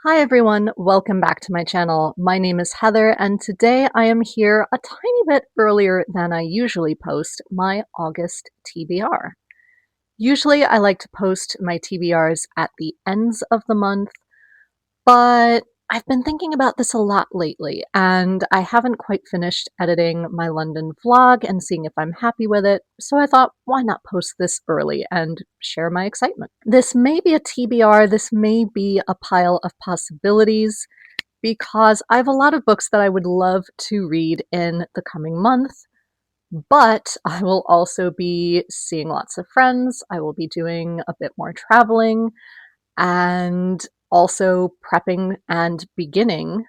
Hi everyone, welcome back to my channel. My name is Heather and today I am here a tiny bit earlier than I usually post my August TBR. Usually I like to post my TBRs at the ends of the month, but I've been thinking about this a lot lately, and I haven't quite finished editing my London vlog and seeing if I'm happy with it, so I thought, why not post this early and share my excitement? This may be a TBR, this may be a pile of possibilities, because I have a lot of books that I would love to read in the coming month, but I will also be seeing lots of friends, I will be doing a bit more traveling, and also prepping and beginning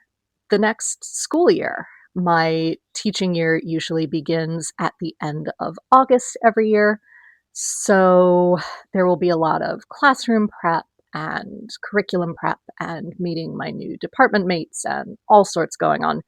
the next school year. My teaching year usually begins at the end of August every year, so there will be a lot of classroom prep and curriculum prep and meeting my new department mates and all sorts going on,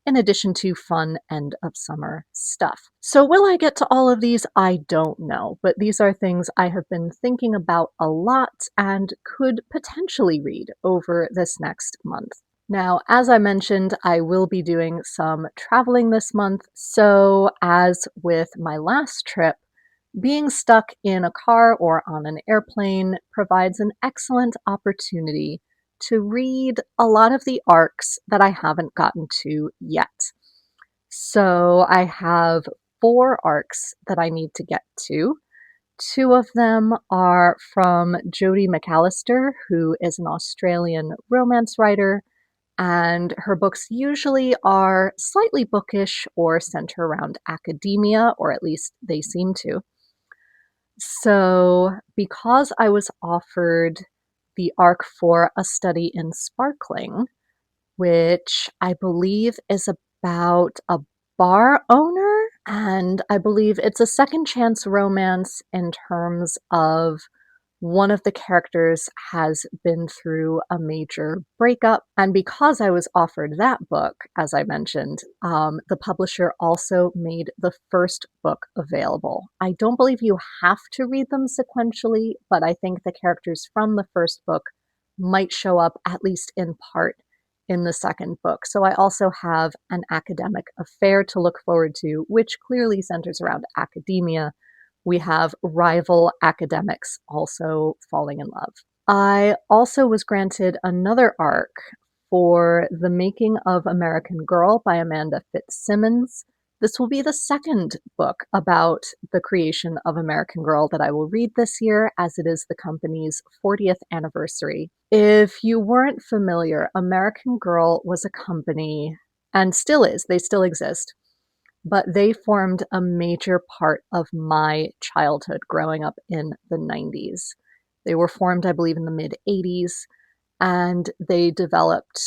in addition to fun end of summer stuff. So will I get to all of these? I don't know, but these are things I have been thinking about a lot and could potentially read over this next month. Now, as I mentioned, I will be doing some traveling this month, so as with my last trip, being stuck in a car or on an airplane provides an excellent opportunity to read a lot of the arcs that I haven't gotten to yet. So I have 4 arcs that I need to get to. 2 of them are from Jodi McAllister, who is an Australian romance writer, and her books usually are slightly bookish or center around academia, or at least they seem to. So, because I was offered the arc for A Study in Sparkling, which I believe is about a bar owner, and I believe it's a second chance romance in terms of one of the characters has been through a major breakup. And because I was offered that book, as I mentioned, the publisher also made the first book available. I don't believe you have to read them sequentially, but I think the characters from the first book might show up, at least in part, in the second book. So I also have an academic affair to look forward to, which clearly centers around academia. We have rival academics also falling in love. I also was granted another arc for The Making of American Girl by Amanda Fitz-Simmons. This will be the second book about the creation of American Girl that I will read this year, as it is the company's 40th anniversary. If you weren't familiar, American Girl was a company, and still is, they still exist, but they formed a major part of my childhood growing up in the 90s. They were formed, I believe, in the mid 80s, and they developed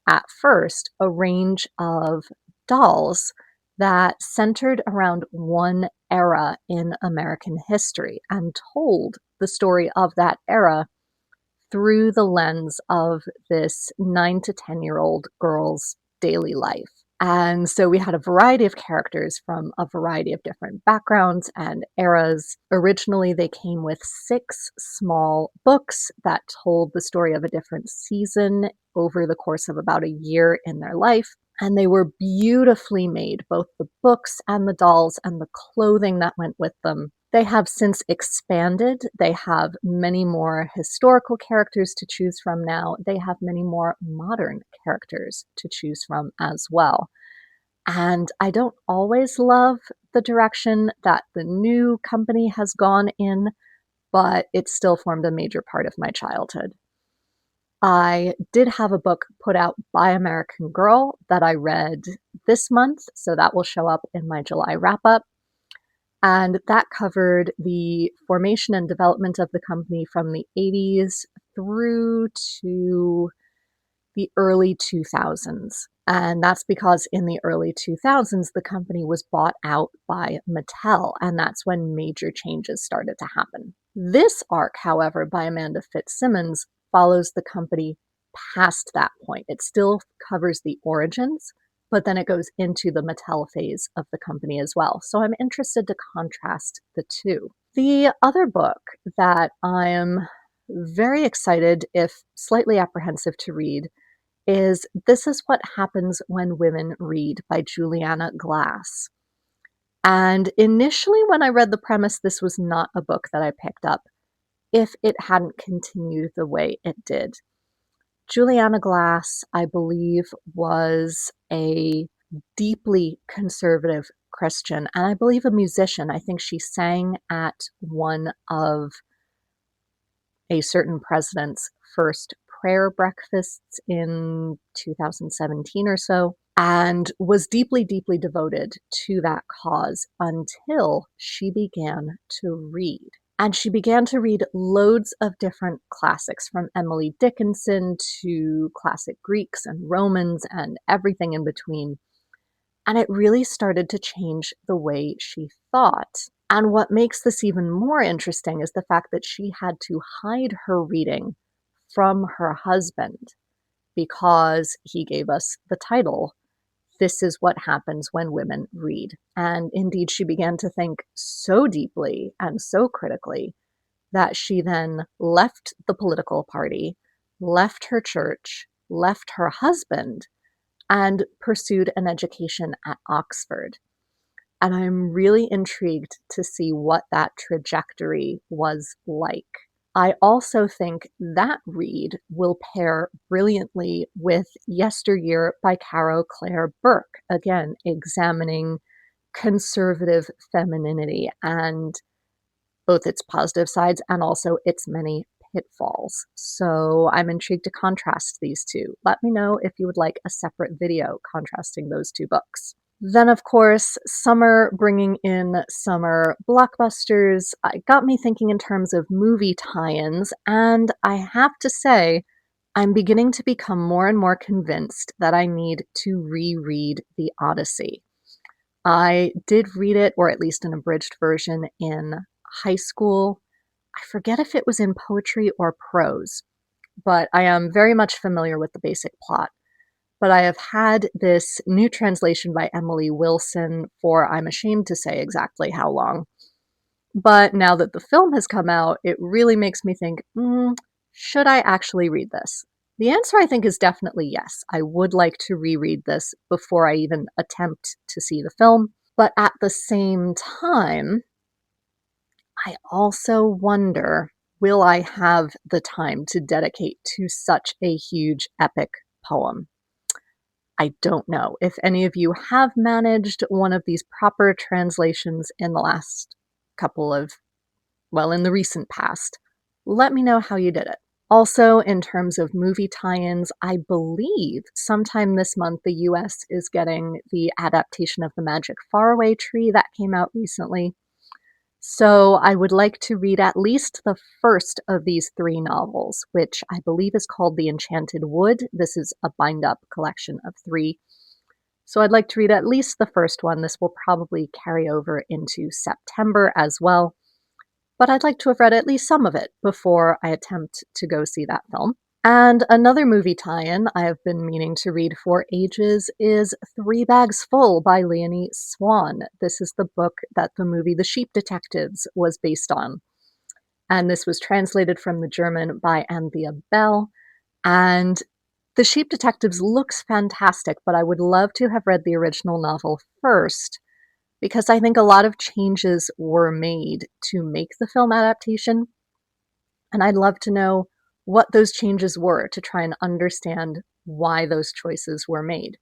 at first a range of dolls that centered around one era in American history and told the story of that era through the lens of this 9 to 10-year-old girl's daily life. And so we had a variety of characters from a variety of different backgrounds and eras. Originally, they came with 6 small books that told the story of a different season over the course of about a year in their life. And they were beautifully made, both the books and the dolls and the clothing that went with them. They have since expanded. They have many more historical characters to choose from now. They have many more modern characters to choose from as well. And I don't always love the direction that the new company has gone in, but it still formed a major part of my childhood. I did have a book put out by American Girl that I read this month, so that will show up in my July wrap up. And that covered the formation and development of the company from the 80s through to the early 2000s. And that's because in the early 2000s, the company was bought out by Mattel, and that's when major changes started to happen. This arc, however, by Amanda Fitz-Simmons, follows the company past that point. It still covers the origins, but then it goes into the Mattel phase of the company as well. So I'm interested to contrast the two. The other book that I am very excited, if slightly apprehensive to read, is This Is What Happens When Women Read by Juliana Glass. And initially, when I read the premise, this was not a book that I picked up if it hadn't continued the way it did. Juliana Glass, I believe, was a deeply conservative Christian, and I believe a musician. I think she sang at one of a certain president's first prayer breakfasts in 2017 or so, and was deeply, deeply devoted to that cause until she began to read. And she began to read loads of different classics, from Emily Dickinson to classic Greeks and Romans and everything in between. And it really started to change the way she thought. And what makes this even more interesting is the fact that she had to hide her reading from her husband because he gave us the title, This Is What Happens When Women Read. And indeed, she began to think so deeply and so critically that she then left the political party, left her church, left her husband, and pursued an education at Oxford. And I'm really intrigued to see what that trajectory was like. I also think that read will pair brilliantly with Yesteryear by Caro Claire Burke, again, examining conservative femininity and both its positive sides and also its many pitfalls. So I'm intrigued to contrast these two. Let me know if you would like a separate video contrasting those two books. Then, of course, summer bringing in summer blockbusters got me thinking in terms of movie tie-ins, and I have to say, I'm beginning to become more and more convinced that I need to reread The Odyssey. I did read it, or at least an abridged version, in high school. I forget if it was in poetry or prose, but I am very much familiar with the basic plot. But I have had this new translation by Emily Wilson for, I'm ashamed to say exactly how long. But now that the film has come out, it really makes me think, should I actually read this? The answer, I think, is definitely yes. I would like to reread this before I even attempt to see the film. But at the same time, I also wonder, will I have the time to dedicate to such a huge epic poem? I don't know. If any of you have managed one of these proper translations in the last couple of, well, in the recent past, let me know how you did it. Also, in terms of movie tie-ins, I believe sometime this month the US is getting the adaptation of The Magic Faraway Tree that came out recently. So I would like to read at least the first of these three novels, which I believe is called The Enchanted Wood. This is a bind-up collection of three. So I'd like to read at least the first one. This will probably carry over into September as well. But I'd like to have read at least some of it before I attempt to go see that film. And another movie tie-in I have been meaning to read for ages is Three Bags Full by Leonie Swan. This is the book that the movie The Sheep Detectives was based on. And this was translated from the German by Anthea Bell. And The Sheep Detectives looks fantastic, but I would love to have read the original novel first, because I think a lot of changes were made to make the film adaptation. And I'd love to know what those changes were to try and understand why those choices were made.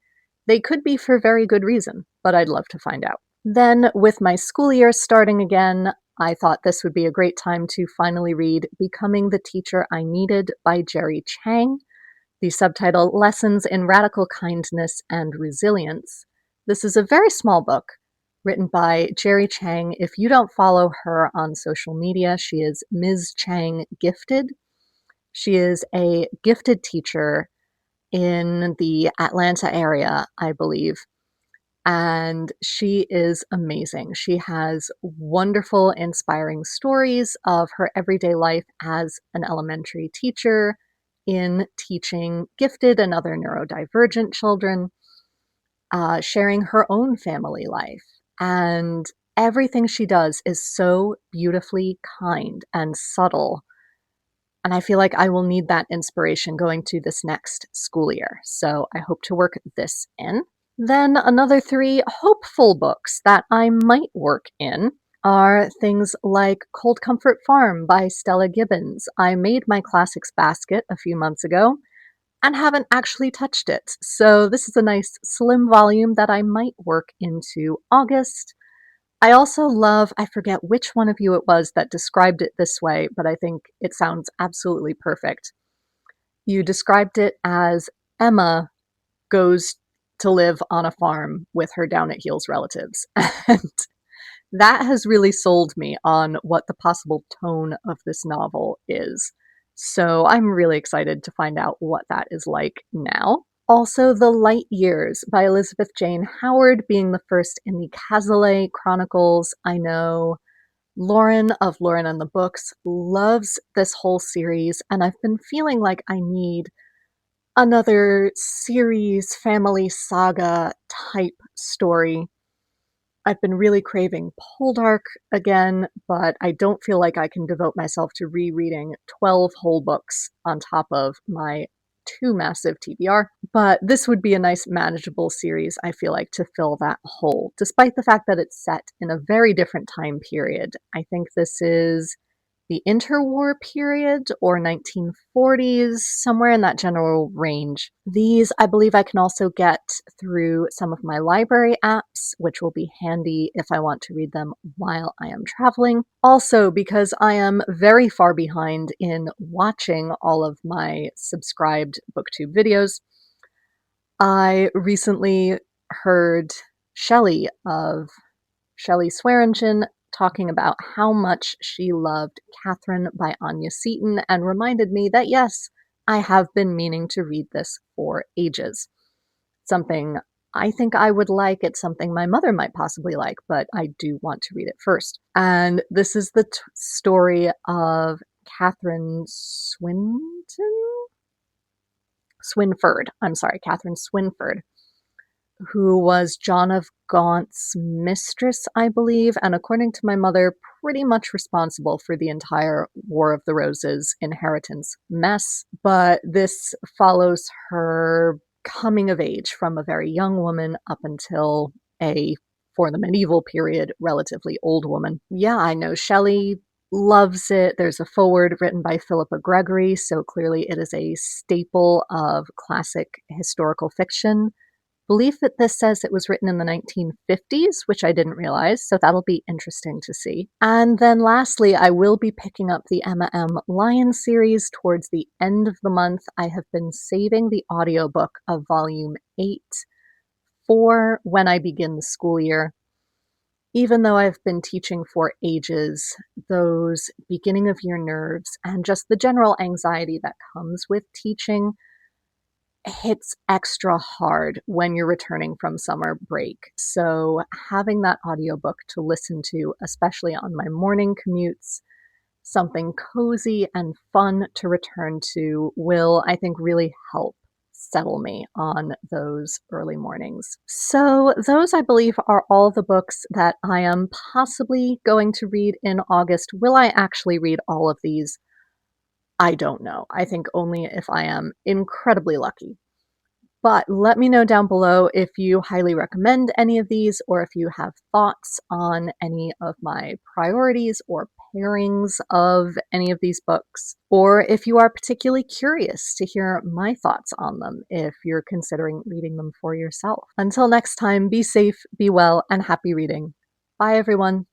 They could be for very good reason, but I'd love to find out. Then, with my school year starting again, I thought this would be a great time to finally read Becoming the Teacher I Needed by Jerry Chang, the subtitle Lessons in Radical Kindness and Resilience. This is a very small book written by Jerry Chang. If you don't follow her on social media, she is Ms. Chang Gifted. She is a gifted teacher in the Atlanta area, I believe. And she is amazing. She has wonderful, inspiring stories of her everyday life as an elementary teacher in teaching gifted and other neurodivergent children, sharing her own family life. And everything she does is so beautifully kind and subtle. And I feel like I will need that inspiration going to this next school year. So I hope to work this in. Then another 3 hopeful books that I might work in are things like Cold Comfort Farm by Stella Gibbons. I made my classics basket a few months ago and haven't actually touched it. So this is a nice slim volume that I might work into August. I also love, I forget which one of you it was that described it this way, but I think it sounds absolutely perfect. You described it as Emma goes to live on a farm with her down at heels relatives. And that has really sold me on what the possible tone of this novel is. So I'm really excited to find out what that is like now. Also, The Light Years by Elizabeth Jane Howard being the first in the Cazalet Chronicles. I know Lauren of Lauren and the Books loves this whole series, and I've been feeling like I need another series, family saga type story. I've been really craving Poldark again, but I don't feel like I can devote myself to rereading 12 whole books on top of my 2 massive TBR. But this would be a nice manageable series, I feel like, to fill that hole, despite the fact that it's set in a very different time period. I think this is the interwar period or 1940s, somewhere in that general range. These, I believe I can also get through some of my library apps, which will be handy if I want to read them while I am traveling. Also, because I am very far behind in watching all of my subscribed BookTube videos, I recently heard Shelley of Shelley Swearingen talking about how much she loved Catherine by Anya Seton and reminded me that yes, I have been meaning to read this for ages. Something I think I would like, it's something my mother might possibly like, but I do want to read it first. And this is the story of Catherine Catherine Swynford, who was John of Gaunt's mistress, I believe, and according to my mother, pretty much responsible for the entire War of the Roses inheritance mess. But this follows her coming of age from a very young woman up until for the medieval period, relatively old woman. Yeah, I know Shelley loves it. There's a foreword written by Philippa Gregory, so clearly it is a staple of classic historical fiction. Believe that this says it was written in the 1950s, which I didn't realize, so that'll be interesting to see. And then lastly, I will be picking up the Emma M. Lyon series towards the end of the month. I have been saving the audiobook of Volume 8 for when I begin the school year. Even though I've been teaching for ages, those beginning of year nerves and just the general anxiety that comes with teaching hits extra hard when you're returning from summer break. So having that audiobook to listen to, especially on my morning commutes, something cozy and fun to return to will, I think, really help settle me on those early mornings. So those, I believe, are all the books that I am possibly going to read in August. Will I actually read all of these? I don't know. I think only if I am incredibly lucky. But let me know down below if you highly recommend any of these or if you have thoughts on any of my priorities or pairings of any of these books, or if you are particularly curious to hear my thoughts on them if you're considering reading them for yourself. Until next time, be safe, be well, and happy reading. Bye, everyone.